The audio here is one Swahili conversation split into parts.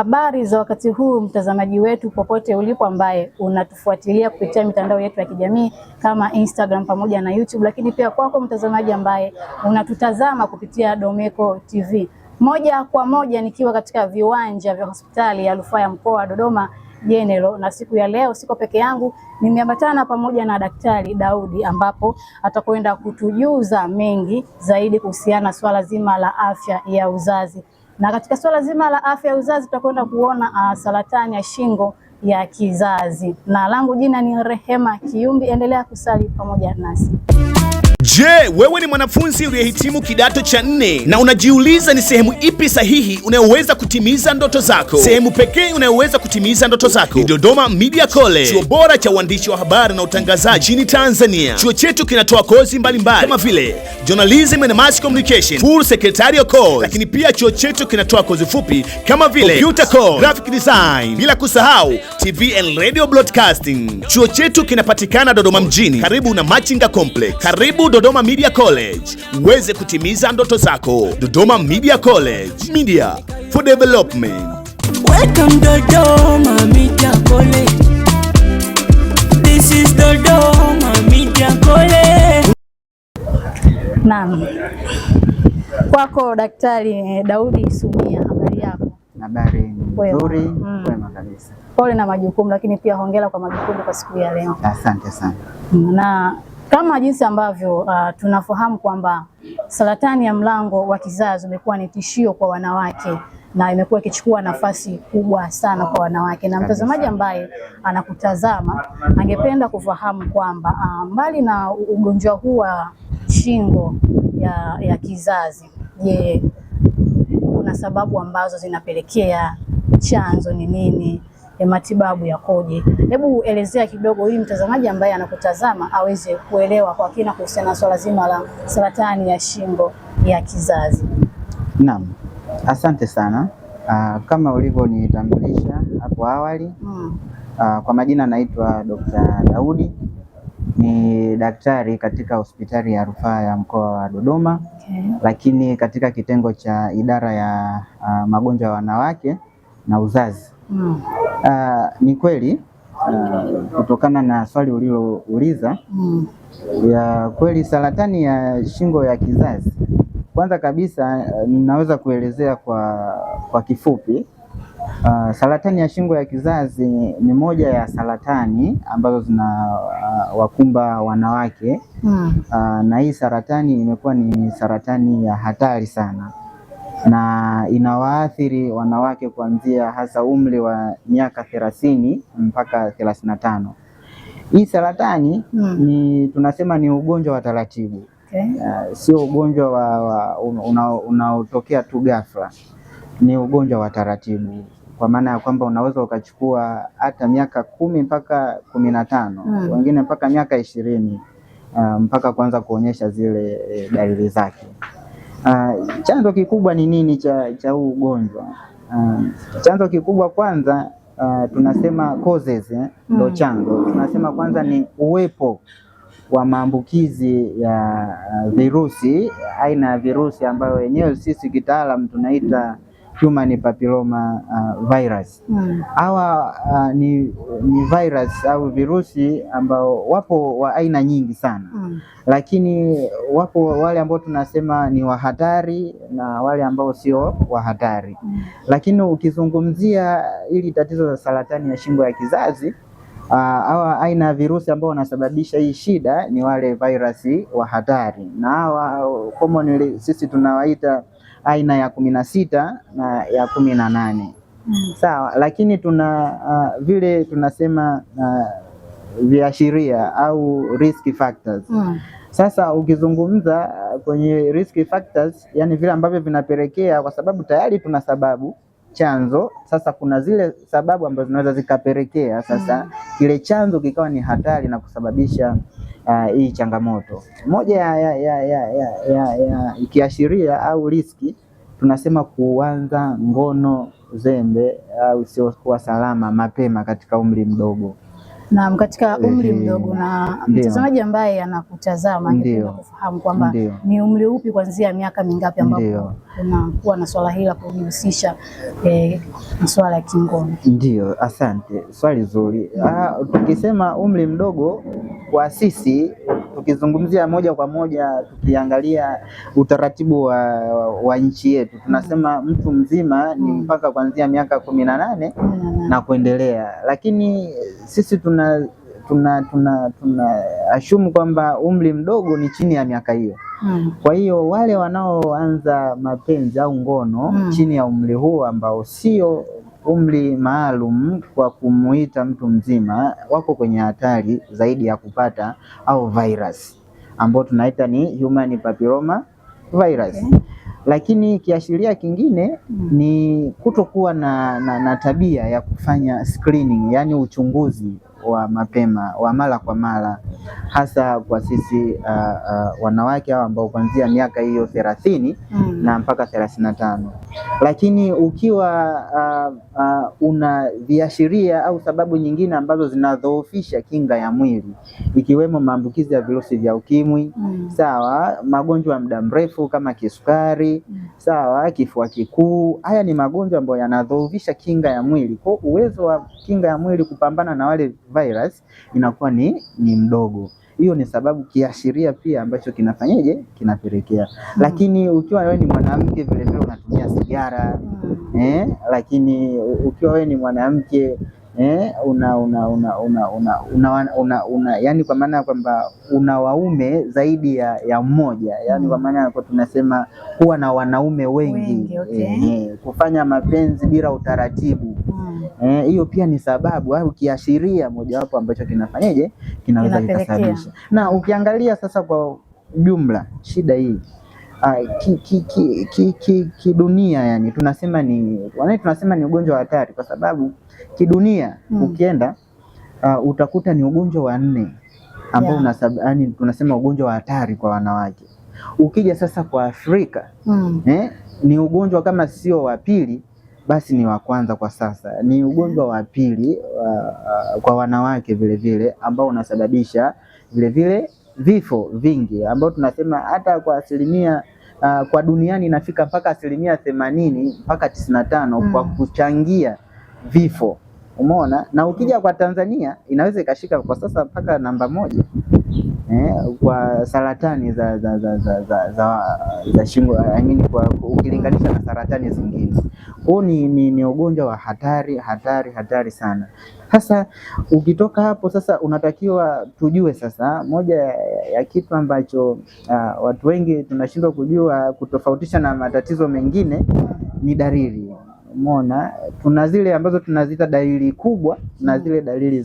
Habari za wakati huu mtazamaji wetu popote ulipo ambaye unatufuatilia kupitia mitandao yetu ya kijamii kama Instagram pamoja na YouTube, lakini pia kwako mtazamaji ambaye unatutazama kupitia Domeko TV. Moja kwa moja nikiwa katika viwanja vya hospitali ya Rufaa ya Mkoa wa Dodoma General, na siku ya leo siko peke yangu, nimeambatana pamoja na Daktari Daudi ambapo atakwenda kutujuza mengi zaidi kuhusiana na swala zima la afya ya uzazi. Na katika swala zima la afya ya uzazi tutakwenda kuona saratani ya shingo ya kizazi. Na langu jina ni Rehema Kiumbi, endelea kusali pamoja nasi. Je, wewe ni mwanafunzi uliyehitimu kidato cha 4 na unajiuliza ni sehemu ipi sahihi unayoweza kutimiza ndoto zako? Sehemu pekee unayoweza kutimiza ndoto zako ni Dodoma Media College, chuo bora cha uandishi wa habari na utangazaji nchini Tanzania. Chuo chetu kinatoa kozi mbalimbali kama vile Journalism and Mass Communication, Full Secretarial Course, lakini pia chuo chetu kinatoa kozi fupi kama vile Computer Course, Graphic Design, bila kusahau TV and Radio Broadcasting. Chuo chetu kinapatikana Dodoma mjini, karibu na Machinga Complex. Karibu Dodoma Media College, uweze kutimiza ndoto zako. Dodoma Media College, media for development. Welcome Dodoma Media College. This is Dodoma Media College. Naam. Kwako Daktari Daudi Sumia, habari yako? Habari nzuri, kwema kabisa. Pole na majukumu, lakini pia hongera kwa majukumu kwa siku ya leo. Asante sana. Na kama jinsi ambavyo tunafahamu kwamba saratani ya mlango wa kizazi imekuwa ni tishio kwa wanawake na imekuwa ikichukua nafasi kubwa sana kwa wanawake, na mtazamaji ambaye anakutazama angependa kufahamu kwamba mbali na ugonjwa huu wa shingo ya kizazi, je, kuna sababu ambazo zinapelekea? Chanzo ni nini? Matibabu yakoje? Hebu elezea kidogo ili mtazamaji ambaye anakutazama aweze kuelewa kwa kina kuhusiana na swala zima la saratani ya shingo ya kizazi. Naam, asante sana. Kama ulivyonitambulisha hapo awali, kwa majina naitwa Dr. Daudi, ni daktari katika hospitali ya Rufaa ya Mkoa wa Dodoma. Lakini katika kitengo cha idara ya magonjwa ya wanawake na uzazi. Ni kweli kutokana na swali ulilouliza, ya kweli saratani ya shingo ya kizazi, kwanza kabisa ninaweza kuelezea kwa kifupi. Saratani ya shingo ya kizazi ni moja ya saratani ambazo zinawakumba wanawake. Na hii saratani imekuwa ni saratani ya hatari sana, na inawaathiri wanawake kuanzia hasa umri wa miaka 30 mpaka 35. Hii saratani tunasema ni ugonjwa wa taratibu. Sio ugonjwa unaotokea tu ghafla. Ni ugonjwa wa taratibu, kwa maana ya kwamba unaweza ukachukua hata miaka 10 mpaka 15, wengine mpaka miaka 20 mpaka kuanza kuonyesha zile dalili zake. Chanzo kikubwa ni nini cha huu ugonjwa? Chanzo kikubwa kwanza, tunasema causes, ndio chanzo. Tunasema kwanza ni uwepo wa maambukizi ya virusi, aina ya virusi ambayo wenyewe sisi kitaalamu tunaita human papilloma virus. Hawa ni virus au virusi ambao wapo wa aina nyingi sana. Lakini wapo wale ambao tunasema ni wa hatari na wale ambao sio wa hatari. Lakini ukizungumzia ili tatizo la saratani ya shingo ya kizazi, hawa aina ya virusi ambao wanasababisha hii shida ni wale virusi wa hatari, na hawa commonly sisi tunawaita aina ya 16 na ya 18. Sawa, lakini tuna vile tunasema viashiria au risk factors. Sasa ukizungumza kwenye risk factors, yani vile ambavyo vinapelekea, kwa sababu tayari tuna sababu chanzo. Sasa kuna zile sababu ambazo zinaweza zikapelekea sasa kile chanzo kikawa ni hatari na kusababisha hii changamoto. Moja ya kiashiria au riski, tunasema kuanza ngono zembe au sio kwa salama mapema katika umri mdogo. Na katika umri mdogo, na mtazamaji ambaye anakutazama angependa kufahamu kwamba ni umri upi kuanzia miaka mingapi ambapo unakuwa na swala hili la kujihusisha na swala ya kingono? Ndio, asante, swali zuri. Tukisema umri mdogo kwa sisi, tukizungumzia moja kwa moja, tukiangalia utaratibu wa nchi yetu, tunasema mtu mzima ni mpaka kuanzia miaka 18 na kuendelea, lakini sisi tuna ashumu kwamba umri mdogo ni chini ya miaka hiyo. Kwa hiyo wale wanaoanza mapenzi au ngono chini ya umri huu ambao sio umri maalum kwa kumuita mtu mzima, wako kwenye hatari zaidi ya kupata au virus ambao tunaita ni human papilloma virus. Lakini kiashiria kingine ni kutokuwa na tabia ya kufanya screening, yani uchunguzi wa mapema wa mara kwa mara, hasa kwa sisi wanawake hao ambao kuanzia miaka hiyo 30 na mpaka 35. Lakini ukiwa una viashiria au sababu nyingine ambazo zinadhoofisha kinga ya mwili, ikiwemo maambukizi ya virusi vya ukimwi, sawa, magonjwa ya muda mrefu kama kisukari, sawa, kifua kikuu, haya ni magonjwa ambayo yanadhoofisha kinga ya mwili. Kwa uwezo wa kinga ya mwili kupambana na wale virus inakuwa ni mdogo. Hiyo ni sababu kiashiria pia ambacho kinafanyaje, kinapelekea. Lakini ukiwa wewe ni mwanamke vile vile unatumia sigara, lakini ukiwa wewe ni mwanamke yani kwa maana kwamba una waume zaidi ya mmoja, yani kwa maana kwa tunasema kuwa na wanaume wengi, kufanya mapenzi bila utaratibu, hiyo pia ni sababu au kiashiria mojawapo ambacho kinafanyaje, kinaweza kusababisha. Na ukiangalia sasa kwa jumla shida hii kidunia, yani tunasema ni ugonjwa wa hatari kwa sababu kidunia ukienda utakuta ni ugonjwa wa 4 ambao yani tunasema ugonjwa wa hatari kwa wanawake. Ukija sasa kwa Afrika ni ugonjwa kama sio wa pili basi ni wa kwanza kwa sasa, ni ugonjwa wa pili kwa wanawake vile vile ambao unasababisha vile vile vifo vingi, ambao tunasema hata kwa asilimia kwa duniani inafika mpaka 80 mpaka 95 kwa kuchangia vifo. Umeona? Na ukija kwa Tanzania inaweza ikashika kwa sasa mpaka namba 1 kwa saratani za shingo, kwa ukilinganisha na saratani zingine. Huu ni ugonjwa wa hatari sana. Sasa ukitoka hapo sasa unatakiwa tujue sasa, moja ya kitu ambacho watu wengi tunashindwa kujua kutofautisha na matatizo mengine ni dalili. Umeona, tuna zile ambazo tunaziita dalili kubwa na zile dalili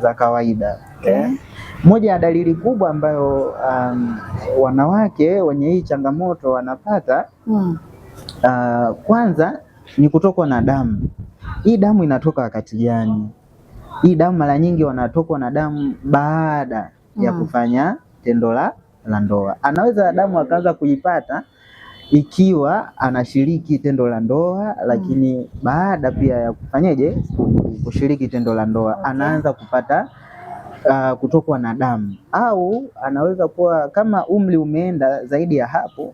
za kawaida. Moja ya dalili kubwa ambayo wanawake wenye hii changamoto wanapata kwanza ni kutokwa na damu. Hii damu inatoka wakati gani? Hii damu mara nyingi wanatokwa na damu baada ya kufanya tendo la ndoa. Anaweza damu akaanza kuipata ikiwa anashiriki tendo la ndoa, lakini baada pia ya kufanyaje, kushiriki tendo la ndoa anaanza kupata kutokwa na damu. Au anaweza kuwa kama umri umeenda zaidi ya hapo,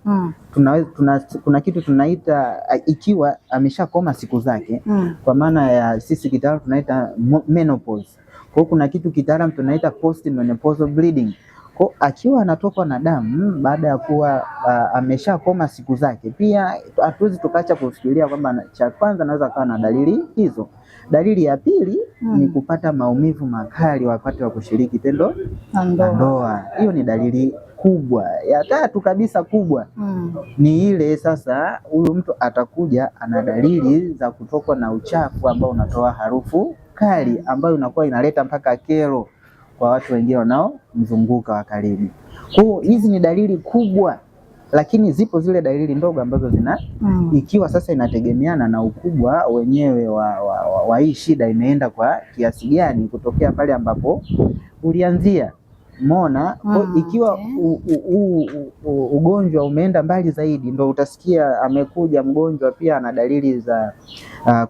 kuna kitu tunaita ikiwa ameshakoma siku zake, kwa maana ya sisi kitaalamu tunaita menopause. Kwa kuna kitu kitaalamu tunaita post menopausal bleeding. Kwa akiwa anatokwa na damu baada ya kuwa ameshakoma siku zake, pia hatuwezi tukaacha kufikiria kwamba cha kwanza anaweza kuwa na dalili hizo. Dalili ya pili ni kupata maumivu makali wakati wa kushiriki tendo la ndoa. Hiyo ni dalili kubwa. Ya tatu kabisa kubwa ni ile sasa huyu mtu atakuja ana dalili za kutokwa na uchafu ambao unatoa harufu kali ambayo inakuwa inaleta mpaka kero kwa watu wengine wanaomzunguka wa karibu. Kwa hizi ni dalili kubwa, lakini zipo zile dalili ndogo ambazo zina ikiwa sasa inategemeana na ukubwa wenyewe wa hii shida imeenda kwa kiasi gani kutokea pale ambapo ulianzia. Umeona? Ikiwa ugonjwa umeenda mbali zaidi, ndo utasikia amekuja mgonjwa pia ana dalili za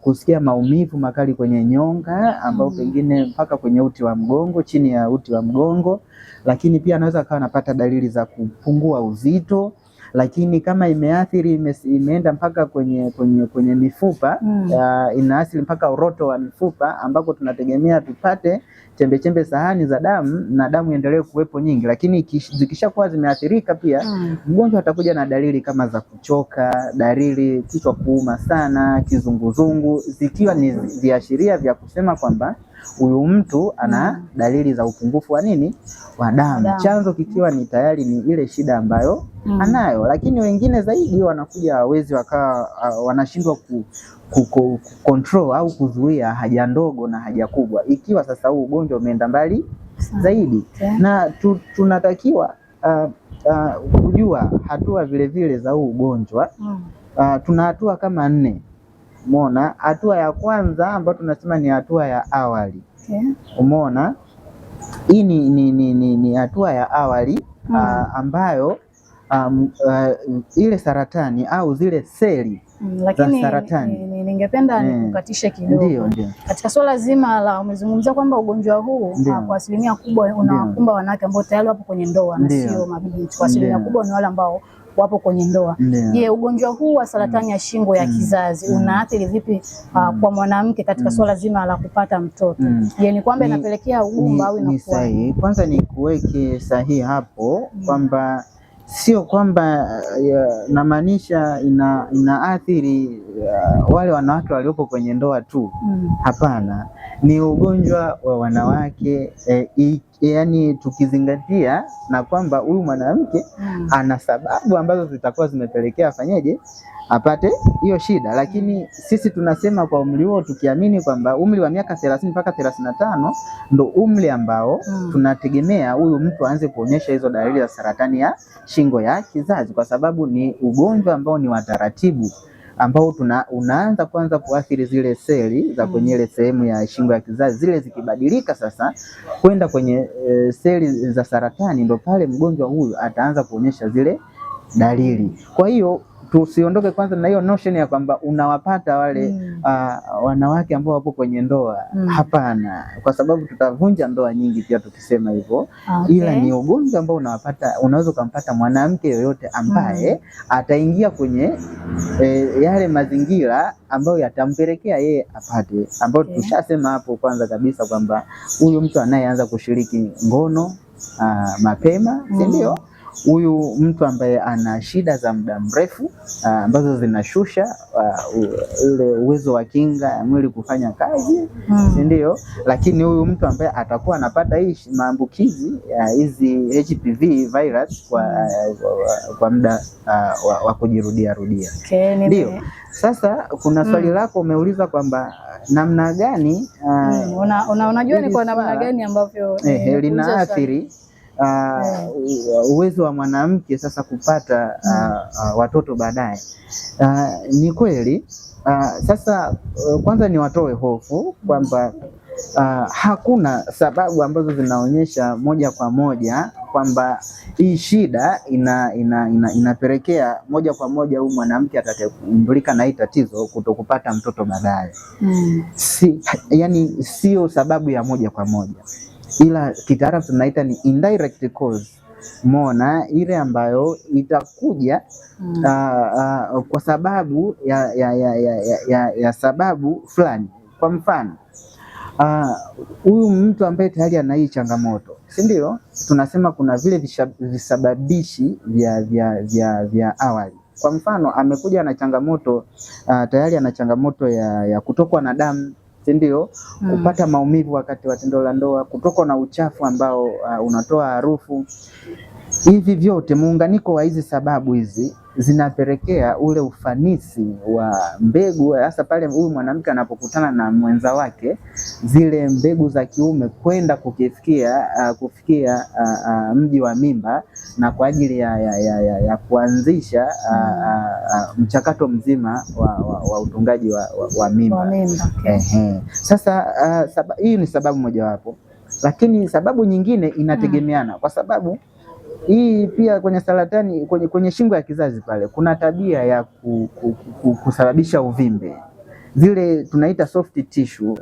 kusikia maumivu makali kwenye nyonga, ambao pengine mpaka kwenye uti wa mgongo, chini ya uti wa mgongo, lakini pia anaweza akawa anapata dalili za kupungua uzito. Lakini kama imeathiri imeenda mpaka kwenye mifupa, inaathiri mpaka uroto wa mifupa, ambako tunategemea tupate chembe sahani za damu na damu iendelee kuwepo nyingi, lakini zikishakuwa zimeathirika pia mgonjwa atakuja na dalili kama za kuchoka, dalili kichwa kuuma sana, kizunguzungu, zikiwa ni viashiria vya kusema kwamba huyu mtu ana dalili za upungufu wa nini, wa damu, chanzo kikiwa ni tayari ni ile shida ambayo anayo. Lakini wengine zaidi wanakuja hawezi wakawa wanashindwa control au kuzuia haja ndogo na haja kubwa, ikiwa sasa huu ugonjwa umeenda mbali zaidi. Na tunatakiwa kujua hatua vile vile za huu ugonjwa. Tuna hatua kama 4. Umeona? Hatua ya kwanza ambayo tunasema ni hatua ya awali. Umeona? Hii ni hatua ya awali ambayo ile saratani au zile seli za saratani. Ningependa nikukatishe kidogo. Ndio. Katika swala zima la umezungumzia kwamba ugonjwa huu kwa asilimia kubwa unawakumba wanawake ambao tayari wapo kwenye ndoa na sio mabinti. Kwa asilimia kubwa ni wale ambao wapo kwenye ndoa. Je, ugonjwa huu wa saratani ya shingo ya kizazi unaathiri vipi kwa mwanamke katika swala zima la kupata mtoto? Je, ni kwamba inapelekea ugumba au inakuwa? Ni sahihi. Kwanza ni kuweke sahihi hapo kwamba sio kwamba namaanisha inaathiri wale wanawake waliopo kwenye ndoa tu. Hapana, ni ugonjwa wa wanawake, yani tukizingatia na kwamba huyu mwanamke ana sababu ambazo zitakuwa zimepelekea afanyeje apate hiyo shida. Lakini sisi tunasema kwa umri huo, tukiamini kwamba umri wa miaka 30 mpaka 35 ndo umri ambao tunategemea huyu mtu aanze kuonyesha hizo dalili za saratani ya shingo ya kizazi, kwa sababu ni ugonjwa ambao ni wa taratibu, ambao unaanza kwanza kuathiri zile seli za kwenye ile sehemu ya shingo ya kizazi. Zile zikibadilika sasa kwenda kwenye seli za saratani, ndo pale mgonjwa huyu ataanza kuonyesha zile dalili. Kwa hiyo tusiondoke kwanza na hiyo notion ya kwamba unawapata wale wanawake ambao wapo kwenye ndoa. Hapana, kwa sababu tutavunja ndoa nyingi pia tukisema hivyo. Ila ni ugonjwa ambao unaweza kumpata mwanamke yoyote ambaye ataingia kwenye yale mazingira ambayo yatampelekea yeye apate, ambayo tushasema hapo kwanza kabisa kwamba huyu mtu anayeanza kushiriki ngono mapema, si ndio? Huyu mtu ambaye ana shida za muda mrefu ambazo zinashusha ule uwezo wa kinga ya mwili kufanya kazi, si ndio? Lakini huyu mtu ambaye atakuwa anapata hii maambukizi ya hizi HPV virus kwa muda wa kujirudia. Ndio. Sasa kuna swali lako umeuliza kwamba namna gani unajua ni kwa namna gani ambavyo linaathiri uwezo wa mwanamke sasa kupata watoto baadaye. Ni kweli. Sasa kwanza ni watoe hofu kwamba hakuna sababu ambazo zinaonyesha moja kwa moja kwamba hii shida inapelekea moja kwa moja huyu mwanamke atakayegundulika na hii tatizo kutokupata mtoto baadaye. Yani sio sababu ya moja kwa moja, ila kitaalamu tunaita ni indirect cause. Umeona, ile ambayo itakuja kwa sababu ya sababu fulani. Kwa mfano, huyu mtu ambaye tayari ana hii changamoto, si ndio? Tunasema kuna vile visababishi vya awali. Kwa mfano, amekuja na changamoto tayari ana changamoto ya kutokwa na damu, si ndio? Kupata maumivu wakati wa tendo la ndoa, kutokwa na uchafu ambao unatoa harufu. Hivi vyote, muunganiko wa hizi sababu hizi zinapelekea ule ufanisi wa mbegu, hasa pale huyu mwanamke anapokutana na mwenza wake, zile mbegu za kiume kwenda kufikia mji wa mimba, na kwa ajili ya kuanzisha mchakato mzima wa utungaji wa mimba. Sasa hii ni sababu mojawapo. lakini sababu nyingine inategemeana kwa sababu hii pia kwenye saratani kwenye shingo ya kizazi pale kuna tabia ya kusababisha uvimbe, zile tunaita soft tissue